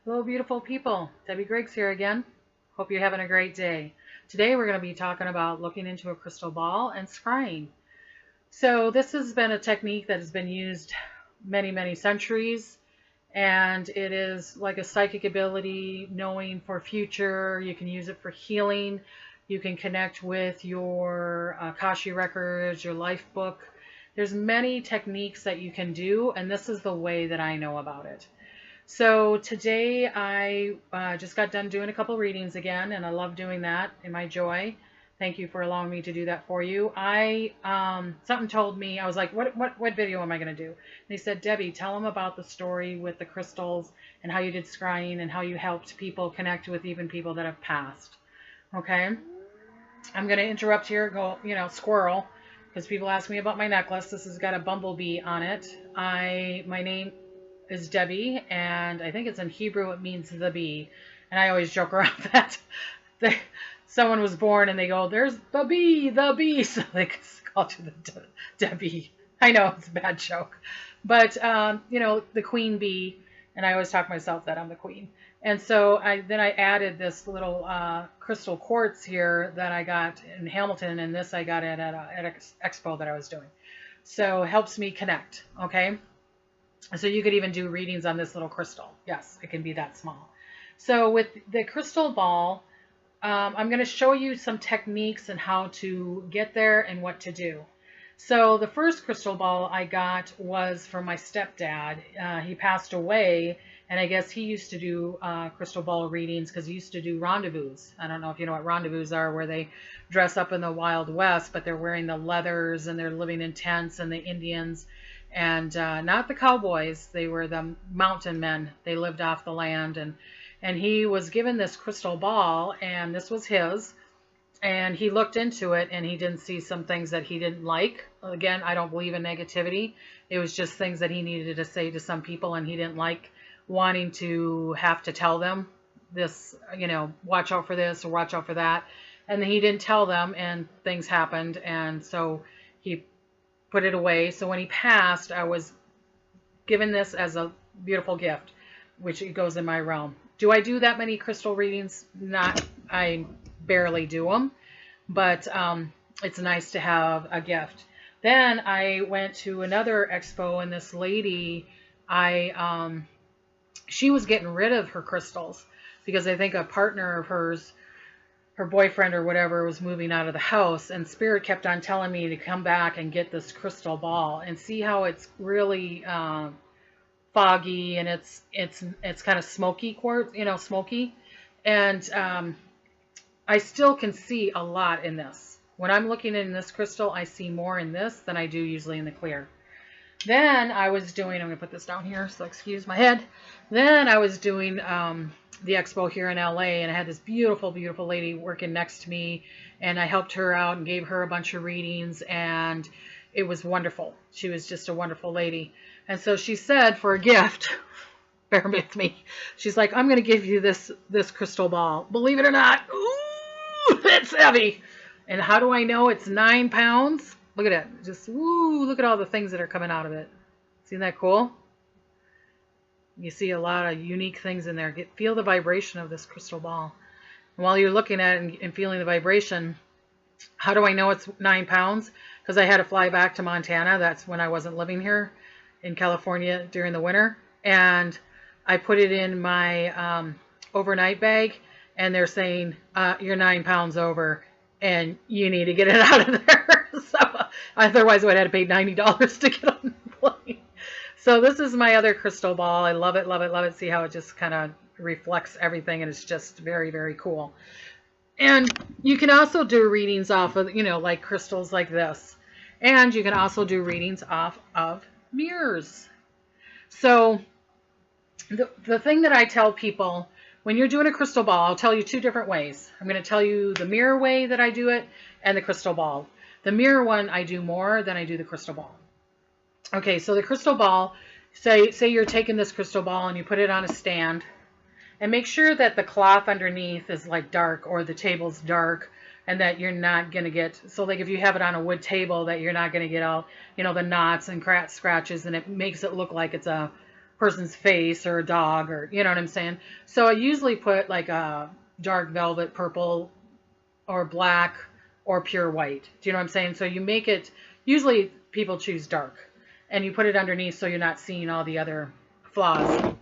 Hello, beautiful people. Debbie Griggs here again. Hope you're having a great day. Today we're going to be talking about looking into a crystal ball and scrying. So this has been a technique that has been used many centuries, and it is like a psychic ability, knowing for future. You can use it for healing. You can connect with your Akashi records, your life book. There's many techniques that you can do, and this is the way that I know about it. So today I just got done doing a couple readings again, and I love doing that in my joy. Thank you for allowing me to do that for you. Something told me, I was like, what video am I going to do? And they said, Debbie, tell them about the story with the crystals and how you did scrying and how you helped people connect with even people that have passed. Okay, I'm going to interrupt here, go, squirrel, because people ask me about my necklace. This has got a bumblebee on it. My name is Debbie, and I think it's in Hebrew, it means the bee. And I always joke around that someone was born and they go, there's the bee, so they call you the Debbie. I know it's a bad joke, but the queen bee, and I always talk myself that I'm the queen. And so then I added this little crystal quartz here that I got in Hamilton, and this I got at an expo that I was doing. So it helps me connect, okay? So you could even do readings on this little crystal. Yes, it can be that small. So with the crystal ball, I'm going to show you some techniques and how to get there and what to do. So the first crystal ball I got was from my stepdad. He passed away, and I guess he used to do crystal ball readings because he used to do rendezvous. I don't know if you know what rendezvous are, where they dress up in the Wild West, but they're wearing the leathers and they're living in tents, and the Indians, and not the cowboys, they were the mountain men. They lived off the land, and he was given this crystal ball, and this was his, and he looked into it and he didn't see some things that he didn't like. Again, I don't believe in negativity. It was just things that he needed to say to some people, and he didn't like wanting to have to tell them this, watch out for this or watch out for that. And he didn't tell them, and things happened, and so he put it away. So when he passed, I was given this as a beautiful gift, which it goes in my realm. Do I do that many crystal readings? Not, I barely do them, but it's nice to have a gift. Then I went to another expo, and this lady, she was getting rid of her crystals because I think a partner of hers, her boyfriend or whatever, was moving out of the house, and Spirit kept on telling me to come back and get this crystal ball and see how it's really foggy, and it's kind of smoky quartz, smoky, and I still can see a lot in this. When I'm looking in this crystal, I see more in this than I do usually in the clear. Then I was doing, I'm going to put this down here, so excuse my head. Then I was doing the expo here in LA, and I had this beautiful lady working next to me, and I helped her out and gave her a bunch of readings, and it was wonderful. She was just a wonderful lady. And so she said, for a gift, bear with me, she's like, I'm going to give you this crystal ball. Believe it or not, ooh, it's heavy. And how do I know it's 9 pounds? Look at it. Just, woo, look at all the things that are coming out of it. Isn't that cool? You see a lot of unique things in there. Feel the vibration of this crystal ball. And while you're looking at it and feeling the vibration, how do I know it's 9 pounds? Because I had to fly back to Montana. That's when I wasn't living here in California during the winter. And I put it in my overnight bag, and they're saying, you're 9 pounds over, and you need to get it out of there. So otherwise I would have had to pay $90 to get on the plane. So this is my other crystal ball. I love it, love it, love it. See how it just kind of reflects everything, and it's just very cool. And you can also do readings off of, like crystals like this. And you can also do readings off of mirrors. So the thing that I tell people, when you're doing a crystal ball, I'll tell you 2 different ways. I'm going to tell you the mirror way that I do it and the crystal ball. The mirror one I do more than I do the crystal ball. Okay, so the crystal ball, say you're taking this crystal ball and you put it on a stand, and make sure that the cloth underneath is like dark, or the table's dark, and that you're not going to get, so like if you have it on a wood table, that you're not going to get all, the knots and scratches, and it makes it look like it's a person's face or a dog, or you know what I'm saying. So I usually put like a dark velvet purple or black or pure white. Do you know what I'm saying? So you make it, usually people choose dark, and you put it underneath so you're not seeing all the other flaws.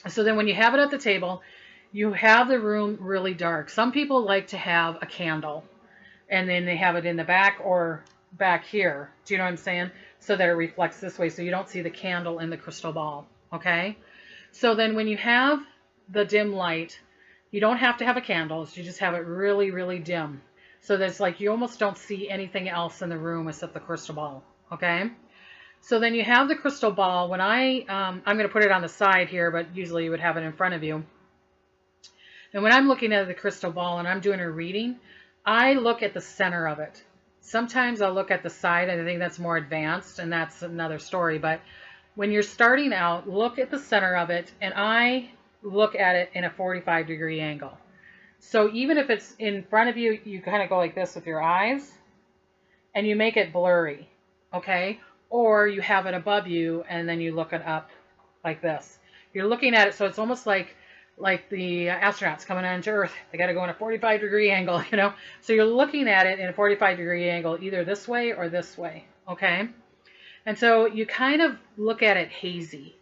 So then when you have it at the table, you have the room really dark. Some people like to have a candle, and then they have it in the back or back here. Do you know what I'm saying? So that it reflects this way, so you don't see the candle in the crystal ball. Okay? So then when you have the dim light, you don't have to have a candle. You just have it really, really dim. So that's like you almost don't see anything else in the room except the crystal ball. Okay? So then you have the crystal ball. When I'm going to put it on the side here, but usually you would have it in front of you. And when I'm looking at the crystal ball and I'm doing a reading, I look at the center of it. Sometimes I'll look at the side, and I think that's more advanced, and that's another story. But when you're starting out, look at the center of it, and I look at it in a 45-degree angle. So even if it's in front of you, you kind of go like this with your eyes, and you make it blurry, okay? Or you have it above you, and then you look it up like this. You're looking at it, so it's almost like the astronauts coming onto Earth. They got to go in a 45-degree angle, you know? So you're looking at it in a 45-degree angle, either this way or this way, okay? And so you kind of look at it hazy.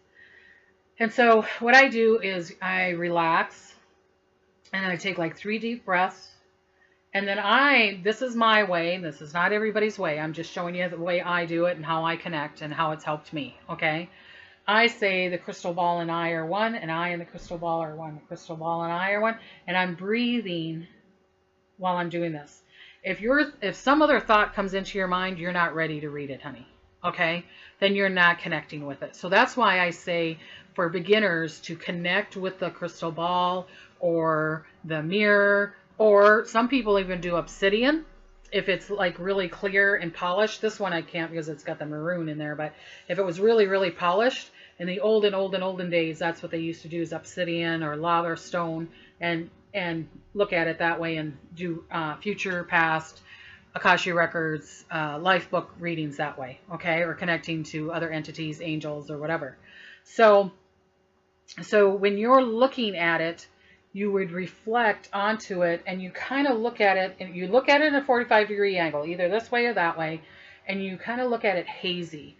And so what I do is I relax, and I take like 3 deep breaths. And then this is my way. This is not everybody's way. I'm just showing you the way I do it and how I connect and how it's helped me, okay? I say the crystal ball and I are one, and I and the crystal ball are one. The crystal ball and I are one, and I'm breathing while I'm doing this. If some other thought comes into your mind, you're not ready to read it, honey, okay? Then you're not connecting with it. So that's why I say for beginners to connect with the crystal ball or the mirror, or some people even do obsidian. If it's like really clear and polished, this one I can't because it's got the maroon in there, but if it was really, really polished, in the olden days, that's what they used to do, is obsidian or lava or stone, and look at it that way and do future, past, Akasha records, life book readings that way, okay, or connecting to other entities, angels, or whatever. So when you're looking at it, you would reflect onto it, and you kind of look at it, and you look at it in a 45-degree angle, either this way or that way, and you kind of look at it hazy.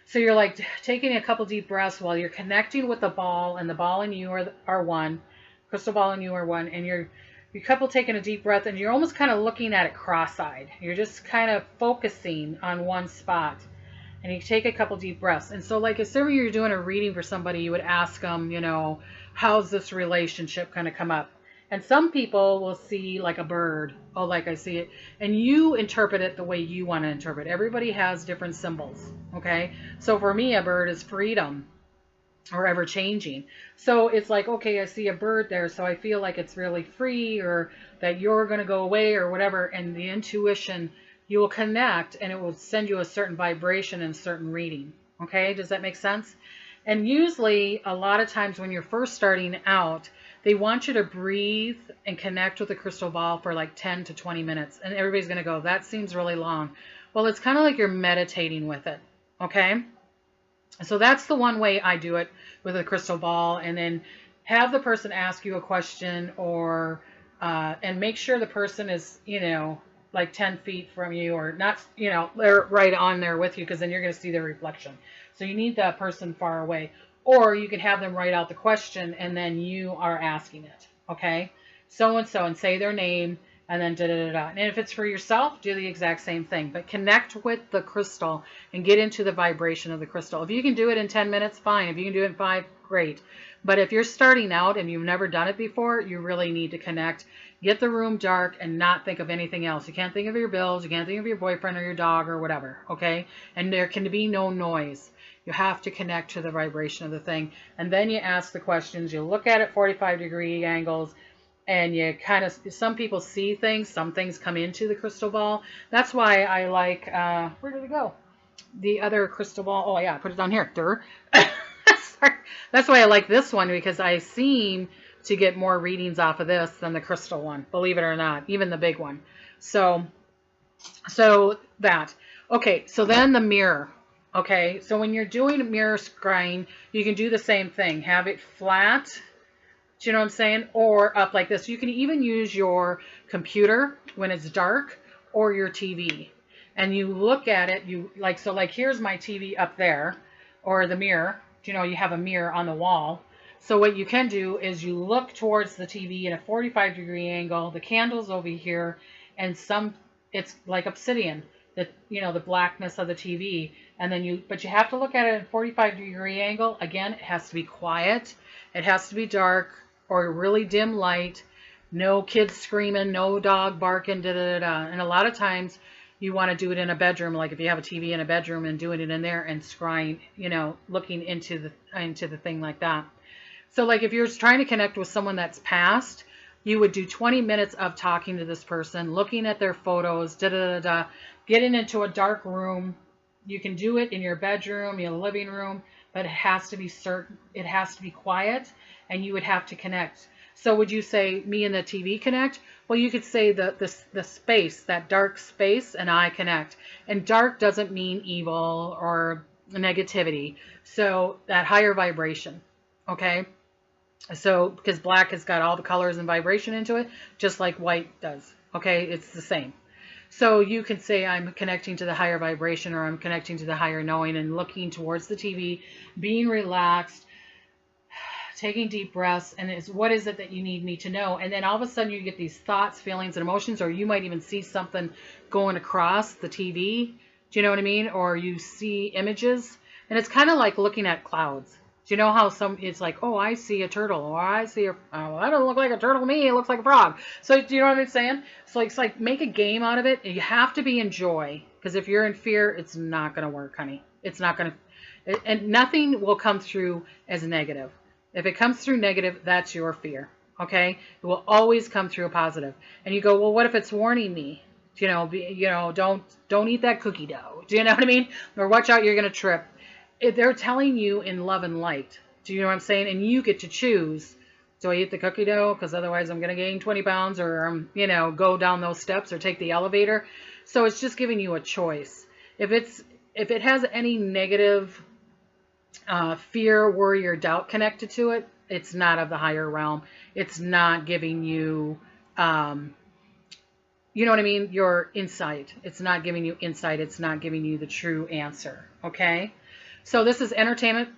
So you're like taking a couple deep breaths while you're connecting with the ball, and the ball and you are one, crystal ball and you are one, and you're couple taking a deep breath, and you're almost kind of looking at it cross-eyed. You're just kind of focusing on one spot, and you take a couple deep breaths. And so like assuming you're doing a reading for somebody, you would ask them, you know, how's this relationship going to come up? And some people will see like a bird. Oh, like I see it. And you interpret it the way you want to interpret. Everybody has different symbols. Okay. So for me, a bird is freedom, or ever changing. So it's like, okay, I see a bird there, so I feel like it's really free, or that you're going to go away, or whatever. And the intuition, you will connect, and it will send you a certain vibration and certain reading. Okay. Does that make sense? And usually, a lot of times when you're first starting out, they want you to breathe and connect with the crystal ball for like 10 to 20 minutes. And everybody's going to go, that seems really long. Well, it's kind of like you're meditating with it. Okay? So that's the one way I do it with a crystal ball. And then have the person ask you a question, or and make sure the person is, you know, like 10 feet from you, or not, you know, they're right on there with you, because then you're going to see their reflection. So you need that person far away. Or you can have them write out the question, and then you are asking it. Okay? So-and-so, and say their name, and then da-da-da-da. And if it's for yourself, do the exact same thing. But connect with the crystal and get into the vibration of the crystal. If you can do it in 10 minutes, fine. If you can do it in 5, great. But if you're starting out and you've never done it before, you really need to connect. Get the room dark and not think of anything else. You can't think of your bills. You can't think of your boyfriend or your dog or whatever. Okay? And there can be no noise. You have to connect to the vibration of the thing. And then you ask the questions. You look at it 45-degree angles. And you kind of, some people see things, some things come into the crystal ball. That's why I like, where did it go? The other crystal ball. Oh yeah, I put it on here. Sorry. That's why I like this one, because I seem to get more readings off of this than the crystal one, believe it or not, even the big one. So that. Okay, so then the mirror. Okay, so when you're doing mirror scrying, you can do the same thing. Have it flat, do you know what I'm saying? Or up like this. You can even use your computer when it's dark or your TV. And you look at it, you like, so like here's my TV up there or the mirror. You know, you have a mirror on the wall. So what you can do is you look towards the TV at a 45-degree angle, the candle's over here, and it's like obsidian, the blackness of the TV. And then but you have to look at it at a 45-degree angle. Again, it has to be quiet. It has to be dark or really dim light. No kids screaming, no dog barking, da da da da. And a lot of times you want to do it in a bedroom, like if you have a TV in a bedroom and doing it in there and scrying, looking into the thing like that. So like if you're trying to connect with someone that's passed, you would do 20 minutes of talking to this person, looking at their photos, da da da da, getting into a dark room. You can do it in your bedroom, your living room, but it has to be certain, it has to be quiet, and you would have to connect. So would you say me and the TV connect? Well, you could say the space, that dark space, and I connect. And dark doesn't mean evil or negativity. So that higher vibration, okay? So because black has got all the colors and vibration into it, just like white does, okay? It's the same. So you can say I'm connecting to the higher vibration, or I'm connecting to the higher knowing, and looking towards the TV, being relaxed, taking deep breaths, and what is it that you need me to know? And then all of a sudden you get these thoughts, feelings, and emotions, or you might even see something going across the TV. Do you know what I mean? Or you see images, and it's kind of like looking at clouds. Do you know how it's like, oh, I see a turtle, or I see oh, that doesn't look like a turtle to me, it looks like a frog. So do you know what I'm saying? So it's like, make a game out of it. You have to be in joy, because if you're in fear, it's not going to work, honey. It's not going to, and nothing will come through as negative. If it comes through negative, that's your fear, okay? It will always come through a positive. And you go, well, what if it's warning me? Don't eat that cookie dough. Do you know what I mean? Or watch out, you're going to trip. They're telling you in love and light. Do you know what I'm saying? And you get to choose. Do I eat the cookie dough? Because otherwise I'm going to gain 20 pounds, or, go down those steps or take the elevator. So it's just giving you a choice. If it has any negative fear, worry, or doubt connected to it, it's not of the higher realm. It's not giving you, you know what I mean? Your insight. It's not giving you insight. It's not giving you the true answer. Okay? So this is entertainment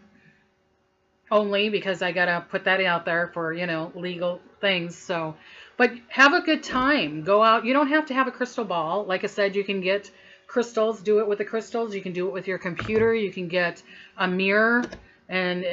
only, because I got to put that out there for, legal things. So, but have a good time. Go out. You don't have to have a crystal ball. Like I said, you can get crystals, do it with the crystals. You can do it with your computer. You can get a mirror and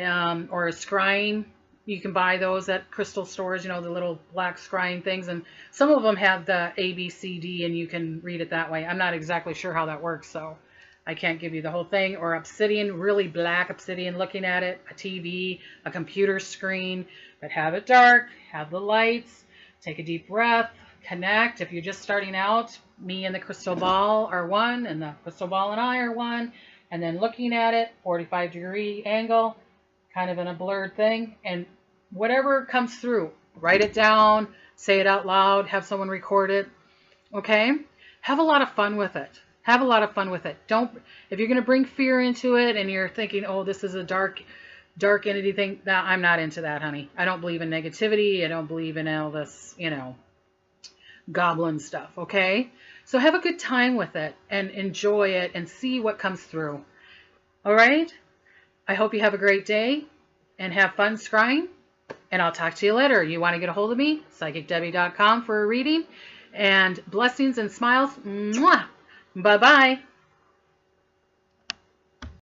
or a scrying. You can buy those at crystal stores, the little black scrying things, and some of them have the A, B, C, D, and you can read it that way. I'm not exactly sure how that works, so I can't give you the whole thing. Or obsidian, really black obsidian, looking at it, a TV, a computer screen, but have it dark, have the lights, take a deep breath, connect. If you're just starting out, me and the crystal ball are one, and the crystal ball and I are one, and then looking at it, 45-degree angle, kind of in a blurred thing, and whatever comes through, write it down, say it out loud, have someone record it, okay? Have a lot of fun with it. Have a lot of fun with it. If you're going to bring fear into it and you're thinking, oh, this is a dark entity thing, I'm not into that, honey. I don't believe in negativity. I don't believe in all this, goblin stuff, okay? So have a good time with it and enjoy it and see what comes through. All right? I hope you have a great day and have fun scrying, and I'll talk to you later. You want to get a hold of me? PsychicDebbie.com for a reading, and blessings and smiles. Mwah! Bye-bye.